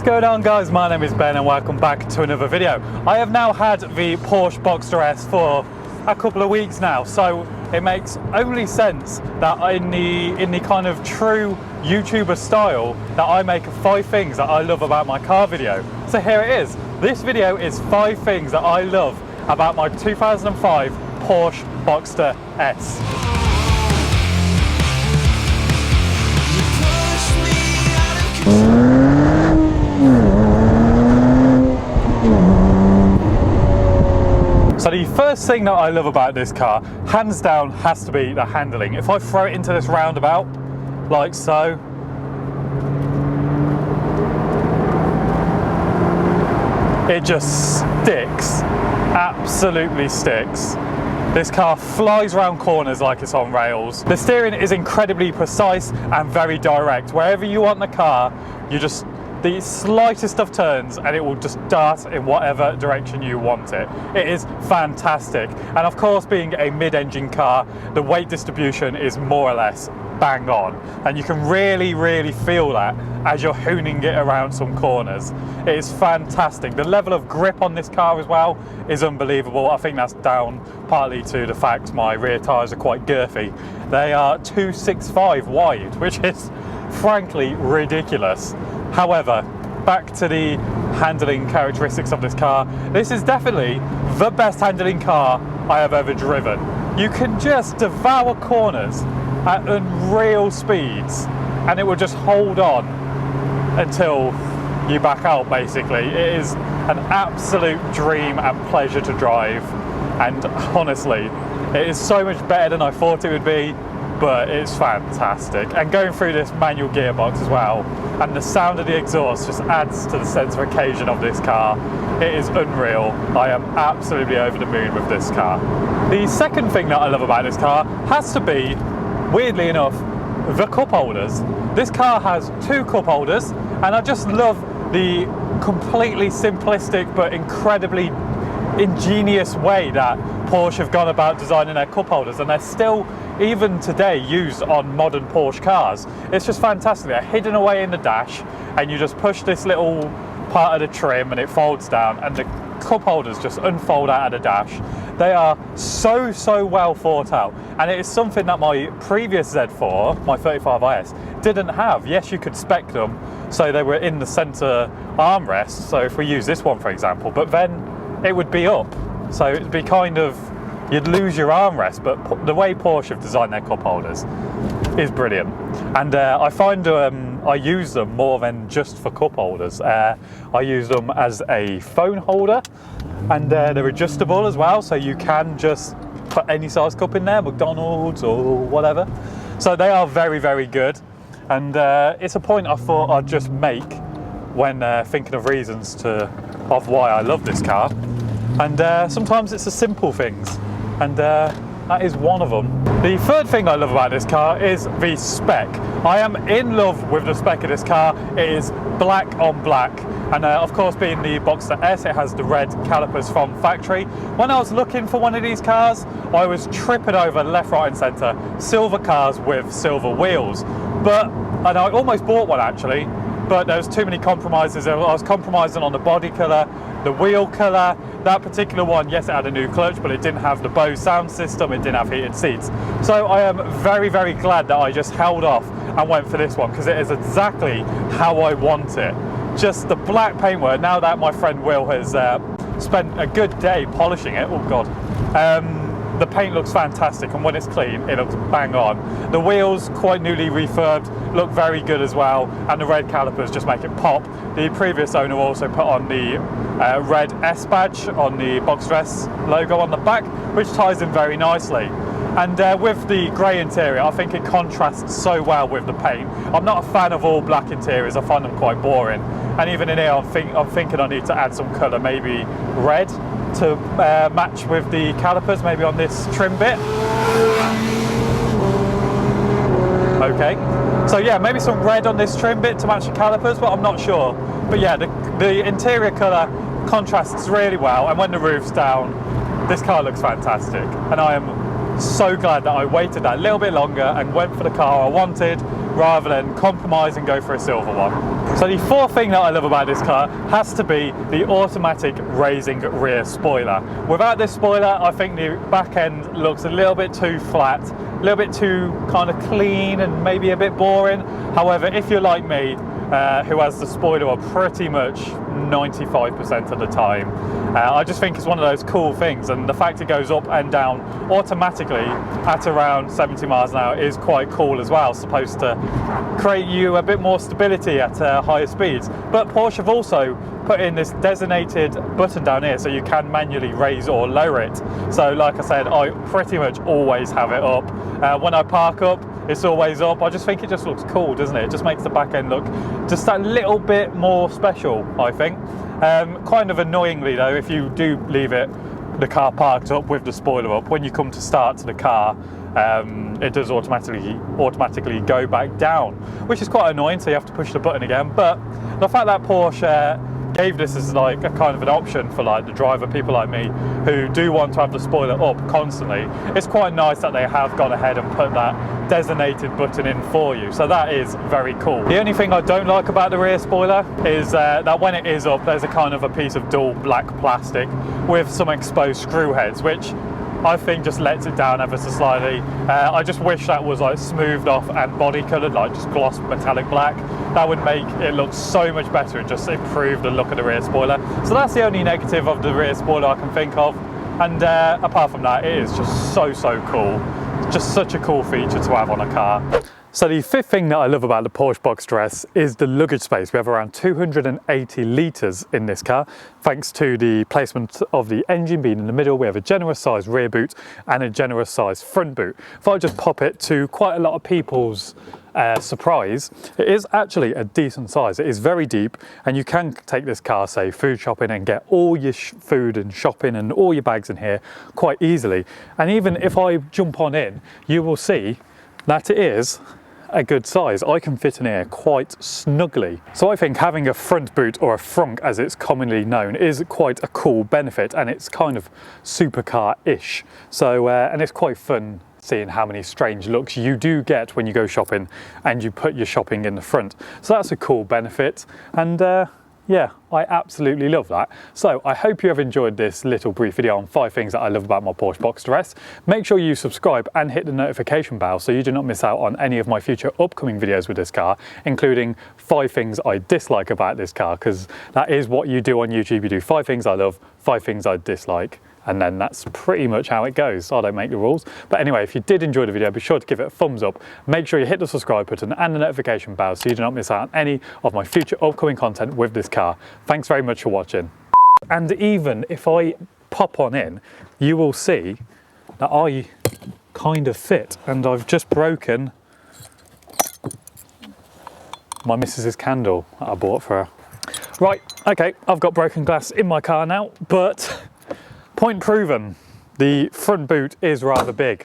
going on, guys? My name is Ben and welcome back to another video. I have now had the Porsche Boxster S for a couple of weeks now, so it makes only sense that in the kind of true YouTuber style that I make 5 things that I love about my car video. So here it is. This video is 5 things that I love about my 2005 Porsche Boxster S. So the first thing that I love about this car, hands down, has to be the handling. If I throw it into this roundabout, like so, it just sticks, absolutely sticks. This car flies around corners like it's on rails. The steering is incredibly precise and very direct. Wherever you want the car, you just, the slightest of turns and it will just dart in whatever direction you want it. It is fantastic. And of course, being a mid-engine car, the weight distribution is more or less bang on. And you can really feel that as you're hooning it around some corners. It is fantastic. The level of grip on this car as well is unbelievable. I think that's down partly to the fact my rear tyres are quite girthy. They are 265 wide, which is frankly ridiculous. However, back to the handling characteristics of this car. This is definitely the best handling car I have ever driven. You can just devour corners at unreal speeds and it will just hold on until you back out, basically. It is an absolute dream and pleasure to drive, and honestly, it is so much better than I thought it would be, but it's fantastic. And going through this manual gearbox as well, and the sound of the exhaust just adds to the sense of occasion of this car. It is unreal. I am absolutely over the moon with this car. The second thing that I love about this car has to be, weirdly enough, the cup holders. This car has 2 cup holders, and I just love the completely simplistic but incredibly ingenious way that Porsche have gone about designing their cup holders, and they're still, even today, used on modern Porsche cars. It's just fantastic. They're hidden away in the dash, and you just push this little part of the trim and it folds down, and the cup holders just unfold out of the dash. They are so well thought out, and it is something that my previous Z4, my 35IS, didn't have. Yes, you could spec them so they were in the center armrest, so if we use this one for example, but then it would be up, so it'd be kind of, you'd lose your armrest. But the way Porsche have designed their cup holders is brilliant, and I find I use them more than just for cup holders. I use them as a phone holder, and they're adjustable as well, so you can just put any size cup in there, McDonald's or whatever. So they are very good, and it's a point I thought I'd just make when thinking of reasons of why I love this car. And sometimes it's the simple things, and that is one of them. The third thing I love about this car is the spec. I am in love with the spec of this car. It is black on black, and of course, being the Boxster S, it has the red calipers from factory. When I was looking for one of these cars, I was tripping over left, right and centre silver cars with silver wheels, and I almost bought one actually, but there was too many compromises. I was compromising on the body colour, the wheel colour. That particular one, yes, it had a new clutch, but it didn't have the Bose sound system, it didn't have heated seats. So I am very glad that I just held off and went for this one, because it is exactly how I want it. Just the black paintwork. Now that my friend Will has spent a good day polishing it, oh god, the paint looks fantastic, and when it's clean, it looks bang on. The wheels, quite newly refurbed, look very good as well, and the red calipers just make it pop. The previous owner also put on the red S badge on the Boxster S logo on the back, which ties in very nicely. And with the grey interior, I think it contrasts so well with the paint. I'm not a fan of all black interiors, I find them quite boring. And even in here, I'm thinking I need to add some colour, maybe red, to match with the calipers, maybe on this trim bit. Okay, so yeah, maybe some red on this trim bit to match the calipers, but I'm not sure. But yeah, the interior colour contrasts really well, and when the roof's down, this car looks fantastic. And I am so glad that I waited that little bit longer and went for the car I wanted, rather than compromise and go for a silver one. So the fourth thing that I love about this car has to be the automatic raising rear spoiler. Without this spoiler, I think the back end looks a little bit too flat, a little bit too kind of clean and maybe a bit boring. However, if you're like me, who has the spoiler on pretty much 95% of the time, I just think it's one of those cool things, and the fact it goes up and down automatically at around 70 miles an hour is quite cool as well. It's supposed to create you a bit more stability at higher speeds. But Porsche have also put in this designated button down here so you can manually raise or lower it. So like I said, I pretty much always have it up. When I park up, it's always up. I just think it just looks cool, doesn't it? It just makes the back end look just that little bit more special, I think. Kind of annoyingly though, if you do leave the car parked up with the spoiler up, when you come to start the car, it does automatically go back down, which is quite annoying, so you have to push the button again. But the fact that Porsche gave this as like a kind of an option for like the driver, people like me who do want to have the spoiler up constantly, it's quite nice that they have gone ahead and put that designated button in for you. So that is very cool. The only thing I don't like about the rear spoiler is that when it is up, there's a kind of a piece of dull black plastic with some exposed screw heads, which I think just lets it down ever so slightly. I just wish that was like smoothed off and body coloured, like just gloss metallic black. That would make it look so much better and just improve the look of the rear spoiler. So that's the only negative of the rear spoiler I can think of. And apart from that, it is just so cool. Just such a cool feature to have on a car. So the fifth thing that I love about the Porsche Boxster S is the luggage space. We have around 280 litres in this car, thanks to the placement of the engine being in the middle. We have a generous sized rear boot and a generous sized front boot. If I just pop it to quite a lot of people's surprise, it is actually a decent size. It is very deep, and you can take this car, say, food shopping and get all your food and shopping and all your bags in here quite easily. And even if I jump on in, you will see that it is a good size. I can fit in here quite snugly. So I think having a front boot, or a frunk as it's commonly known, is quite a cool benefit, and it's kind of supercar-ish. So and it's quite fun seeing how many strange looks you do get when you go shopping and you put your shopping in the front. So that's a cool benefit, and yeah, I absolutely love that. So I hope you have enjoyed this little brief video on 5 things that I love about my Porsche Boxster S. Make sure you subscribe and hit the notification bell so you do not miss out on any of my future upcoming videos with this car, including 5 things I dislike about this car, because that is what you do on YouTube. You do 5 things I love, 5 things I dislike, and then that's pretty much how it goes. I don't make the rules. But anyway, if you did enjoy the video, be sure to give it a thumbs up. Make sure you hit the subscribe button and the notification bell so you do not miss out on any of my future upcoming content with this car. Thanks very much for watching. And even if I pop on in, you will see that I kind of fit, and I've just broken my missus's candle that I bought for her. Right, okay, I've got broken glass in my car now, but point proven, the front boot is rather big.